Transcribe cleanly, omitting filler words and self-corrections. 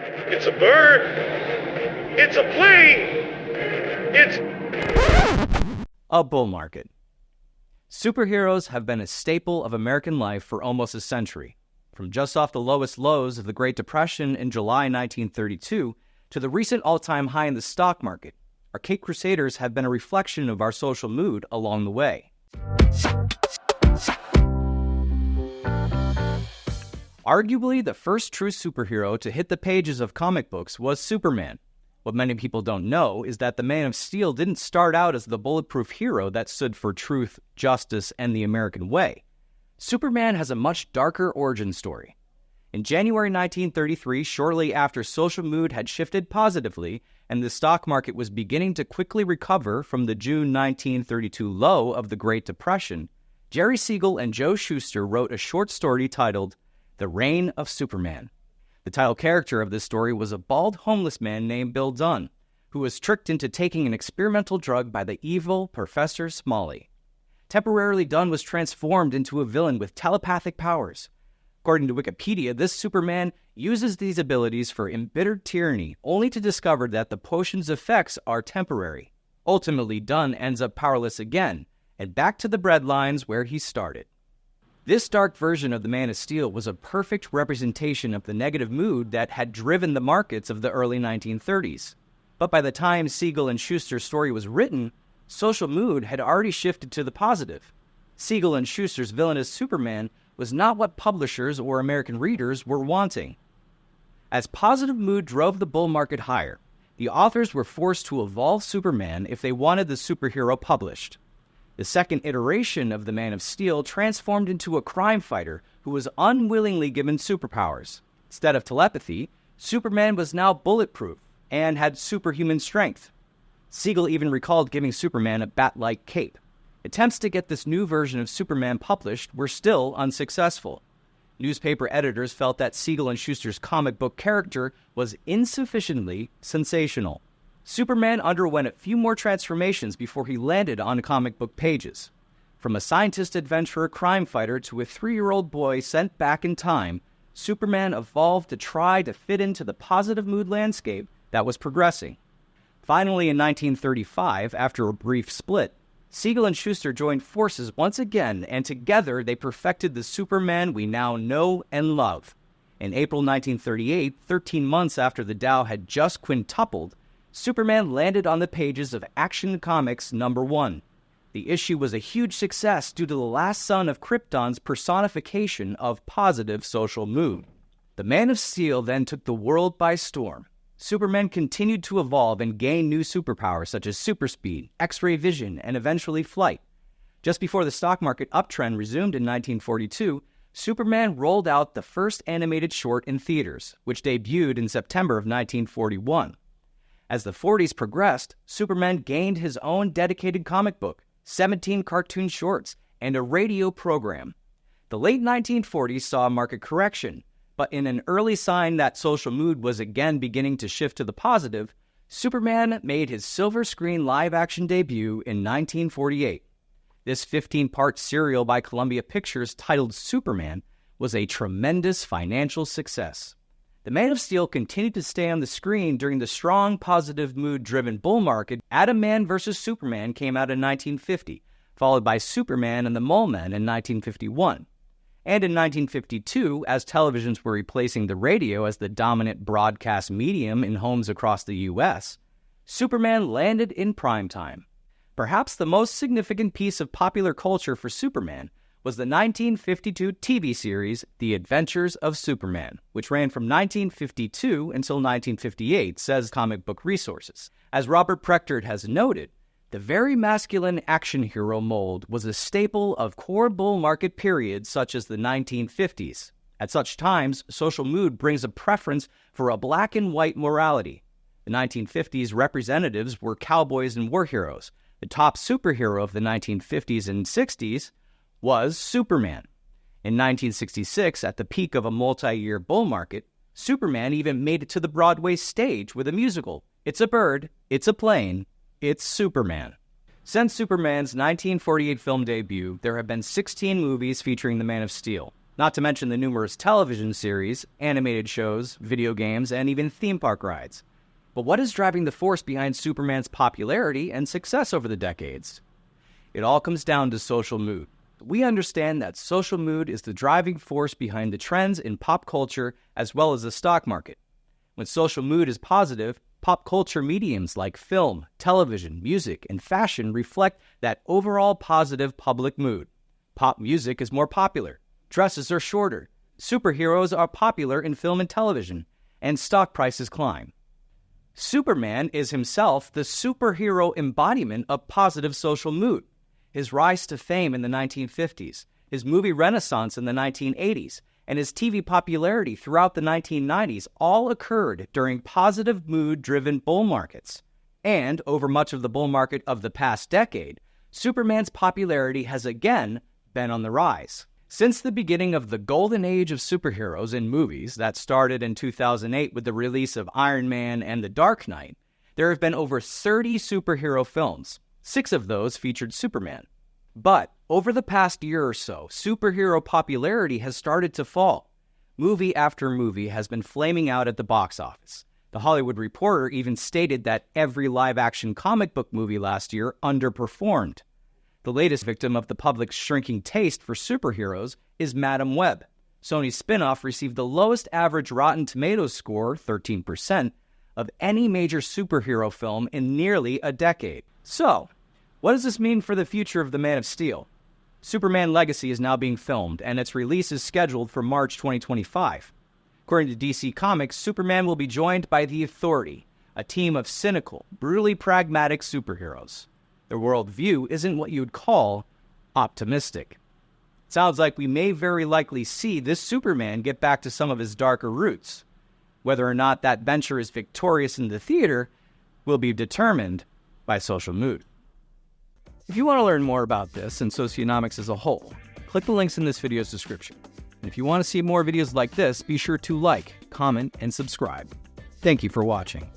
It's a bird. It's a plane. It's a bull market. Superheroes have been a staple of American life for almost a century. From just off the lowest lows of the Great Depression in July 1932 to the recent all-time high in the stock market, our Caped Crusaders have been a reflection of our social mood along the way. Arguably, the first true superhero to hit the pages of comic books was Superman. What many people don't know is that the Man of Steel didn't start out as the bulletproof hero that stood for truth, justice, and the American way. Superman has a much darker origin story. In January 1933, shortly after social mood had shifted positively and the stock market was beginning to quickly recover from the June 1932 low of the Great Depression, Jerry Siegel and Joe Shuster wrote a short story titled The Reign of Superman. The title character of this story was a bald homeless man named Bill Dunn, who was tricked into taking an experimental drug by the evil Professor Smalley. Temporarily, Dunn was transformed into a villain with telepathic powers. According to Wikipedia, this Superman uses these abilities for embittered tyranny, only to discover that the potion's effects are temporary. Ultimately, Dunn ends up powerless again, and back to the breadlines where he started. This dark version of the Man of Steel was a perfect representation of the negative mood that had driven the markets of the early 1930s. But by the time Siegel and Shuster's story was written, social mood had already shifted to the positive. Siegel and Shuster's villainous Superman was not what publishers or American readers were wanting. As positive mood drove the bull market higher, the authors were forced to evolve Superman if they wanted the superhero published. The second iteration of the Man of Steel transformed into a crime fighter who was unwillingly given superpowers. Instead of telepathy, Superman was now bulletproof and had superhuman strength. Siegel even recalled giving Superman a bat-like cape. Attempts to get this new version of Superman published were still unsuccessful. Newspaper editors felt that Siegel and Shuster's comic book character was insufficiently sensational. Superman underwent a few more transformations before he landed on comic book pages. From a scientist adventurer crime fighter to a 3-year-old boy sent back in time, Superman evolved to try to fit into the positive mood landscape that was progressing. Finally, in 1935, after a brief split, Siegel and Shuster joined forces once again, and together they perfected the Superman we now know and love. In April 1938, 13 months after the Dow had just quintupled, Superman landed on the pages of Action Comics #1. The issue was a huge success due to the last son of Krypton's personification of positive social mood. The Man of Steel then took the world by storm. Superman continued to evolve and gain new superpowers such as super speed, X-ray vision, and eventually flight. Just before the stock market uptrend resumed in 1942, Superman rolled out the first animated short in theaters, which debuted in September of 1941. As the 40s progressed, Superman gained his own dedicated comic book, 17 cartoon shorts, and a radio program. The late 1940s saw a market correction, but in an early sign that social mood was again beginning to shift to the positive, Superman made his silver screen live-action debut in 1948. This 15-part serial by Columbia Pictures titled Superman was a tremendous financial success. The Man of Steel continued to stay on the screen during the strong, positive mood-driven bull market. Atom-Man vs. Superman came out in 1950, followed by Superman and the Mole Men in 1951. And in 1952, as televisions were replacing the radio as the dominant broadcast medium in homes across the U.S., Superman landed in primetime. Perhaps the most significant piece of popular culture for Superman was the 1952 TV series The Adventures of Superman, which ran from 1952 until 1958, says Comic Book Resources. As Robert Prechtert has noted, the very masculine action hero mold was a staple of core bull market periods such as the 1950s. At such times, social mood brings a preference for a black and white morality. The 1950s representatives were cowboys and war heroes. The top superhero of the 1950s and 60s was Superman. In 1966, at the peak of a multi-year bull market, Superman even made it to the Broadway stage with a musical. It's a bird, it's a plane, it's Superman. Since Superman's 1948 film debut, there have been 16 movies featuring the Man of Steel. not to mention the numerous television series, animated shows, video games, and even theme park rides. But what is driving the force behind Superman's popularity and success over the decades? It all comes down to social mood. We understand that social mood is the driving force behind the trends in pop culture as well as the stock market. When social mood is positive, pop culture mediums like film, television, music, and fashion reflect that overall positive public mood. Pop music is more popular, dresses are shorter, superheroes are popular in film and television, and stock prices climb. Superman is himself the superhero embodiment of positive social mood. His rise to fame in the 1950s, his movie renaissance in the 1980s, and his TV popularity throughout the 1990s all occurred during positive mood-driven bull markets. And over much of the bull market of the past decade, Superman's popularity has again been on the rise. Since the beginning of the golden age of superheroes in movies that started in 2008 with the release of Iron Man and The Dark Knight, there have been over 30 superhero films. 6 of those featured Superman. But over the past year or so, superhero popularity has started to fall. Movie after movie has been flaming out at the box office. The Hollywood Reporter even stated that every live-action comic book movie last year underperformed. The latest victim of the public's shrinking taste for superheroes is Madam Web. Sony's spin-off received the lowest average Rotten Tomatoes score, 13%, of any major superhero film in nearly a decade. So, what does this mean for the future of the Man of Steel? Superman Legacy is now being filmed, and its release is scheduled for March 2025. According to DC Comics, Superman will be joined by the Authority, a team of cynical, brutally pragmatic superheroes. Their worldview isn't what you'd call optimistic. It sounds like we may very likely see this Superman get back to some of his darker roots. Whether or not that venture is victorious in the theater will be determined by social mood. If you want to learn more about this and socionomics as a whole, click the links in this video's description. And if you want to see more videos like this, be sure to like, comment, and subscribe. Thank you for watching.